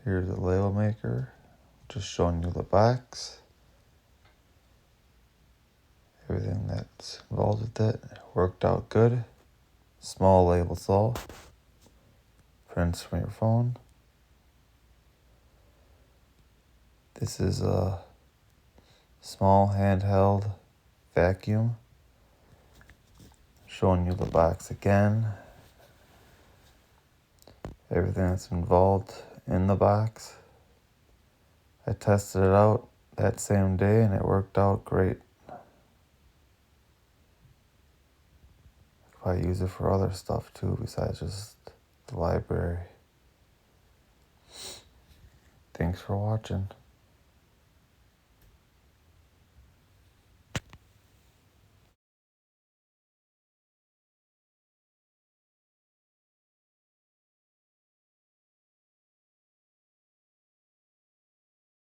Here's a label maker, just showing you the box. Everything that's involved with it worked out good. Small label saw. Prints from your phone. This is a small handheld vacuum. Showing you the box again. Everything that's involved in the box. I tested it out that same day and it worked out great. I use it for other stuff too besides just the library. Thanks for watching.